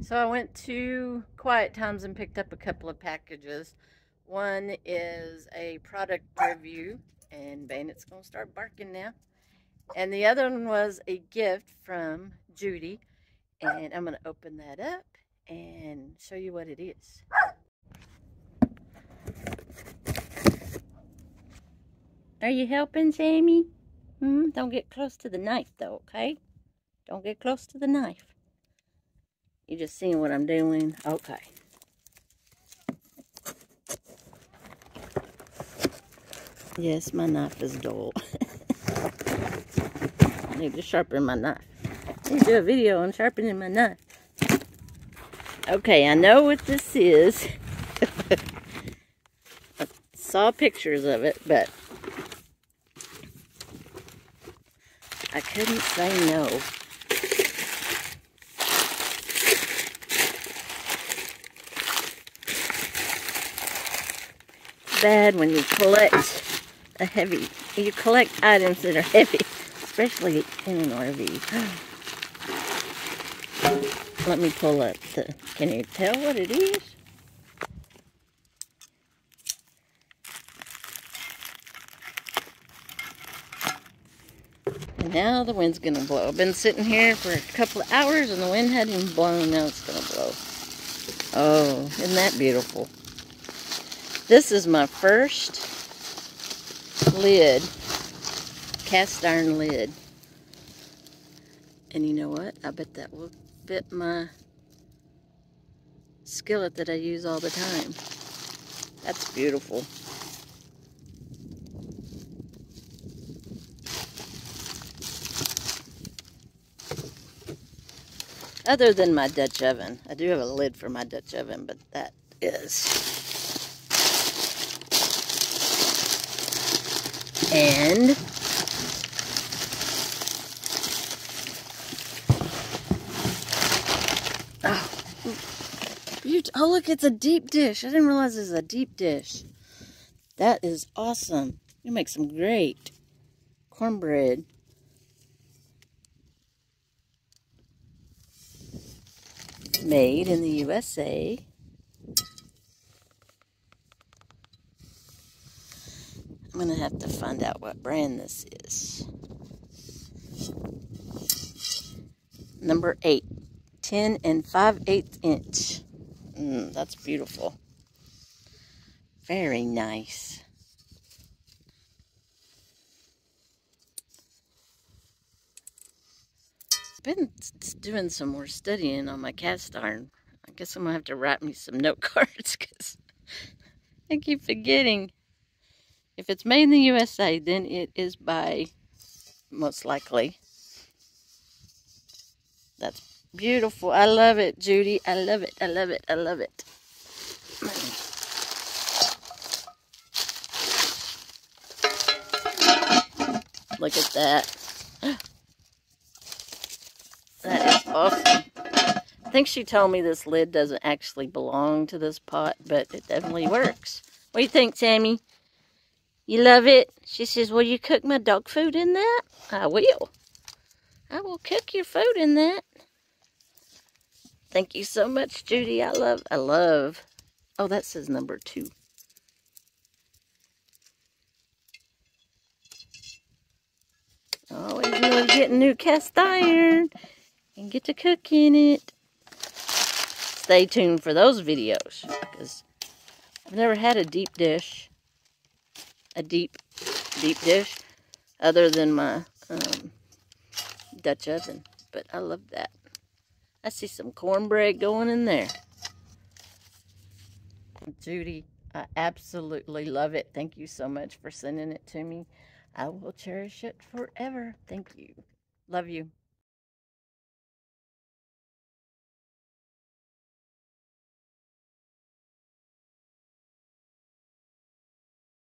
So I went to Quiet Times and picked up a couple of packages. One is a product review, and Bandit's gonna start barking now. And the other one was a gift from Judy, and I'm gonna open that up and show you what it is. Are you helping, Sammy? Don't get close to the knife, though, okay? Don't get close to the knife. You just seeing what I'm doing? Okay. Yes, my knife is dull. I need to sharpen my knife. I need to do a video on sharpening my knife. Okay, I know what this is. I saw pictures of it, but I couldn't say no. Bad when you collect you collect items that are heavy, especially in an RV. Let me pull up can you tell what it is? And now the wind's gonna blow. I've been sitting here for a couple of hours and the wind hadn't even blown. Now it's gonna blow. Oh, isn't that beautiful? This is my first lid, cast iron lid. And you know what? I bet that will fit my skillet that I use all the time. That's beautiful. Other than my Dutch oven. I do have a lid for my Dutch oven, but that is. And oh, look, it's a deep dish. I didn't realize it's a deep dish. That is awesome. You make some great cornbread. Made in the USA. I'm gonna have to find out what brand this is. Number 8, 10 5/8 inch. That's beautiful. Very nice. Been doing some more studying on my cast iron. I guess I'm gonna have to write me some note cards because I keep forgetting. If it's made in the USA, then it is by, most likely. That's beautiful. I love it, Judy. I love it. I love it. I love it. Look at that. That is awesome. I think she told me this lid doesn't actually belong to this pot, but it definitely works. What do you think, Sammy? You love it? She says, will you cook my dog food in that? I will. I will cook your food in that. Thank you so much, Judy. I love. Oh, that says number 2. Always really getting new cast iron and get to cook in it. Stay tuned for those videos because I've never had a deep dish. A deep dish other than my Dutch oven. But I love that. I see some cornbread going in there. Judy, I absolutely love it. Thank you so much for sending it to me. I will cherish it forever. Thank you. Love you.